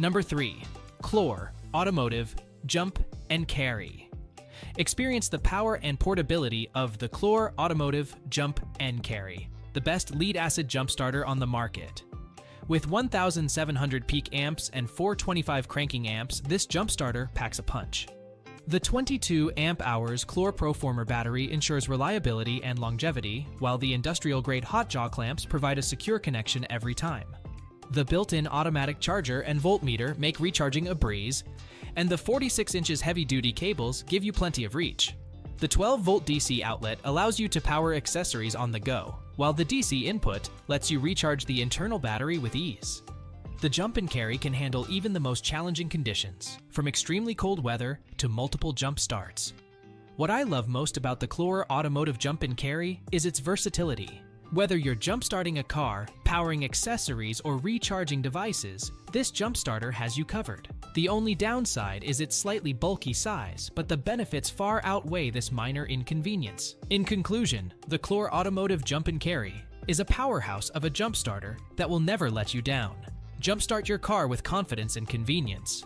Number 3. Clore Automotive Jump and Carry. Experience the power and portability of the Clore Automotive Jump and Carry, the best lead-acid jump starter on the market. With 1,700 peak amps and 425 cranking amps, this jump starter packs a punch. The 22 amp-hours Clore Proformer battery ensures reliability and longevity, while the industrial-grade hot jaw clamps provide a secure connection every time. The built-in automatic charger and voltmeter make recharging a breeze, and the 46 inches heavy-duty cables give you plenty of reach. The 12-volt DC outlet allows you to power accessories on the go, while the DC input lets you recharge the internal battery with ease. The Jump and Carry can handle even the most challenging conditions, from extremely cold weather to multiple jump starts. What I love most about the Clore Automotive Jump and Carry is its versatility. Whether you're jump-starting a car, powering accessories, or recharging devices, this jump starter has you covered. The only downside is its slightly bulky size, but the benefits far outweigh this minor inconvenience. In conclusion, the Clore Automotive Jump and Carry is a powerhouse of a jump starter that will never let you down. Jumpstart your car with confidence and convenience.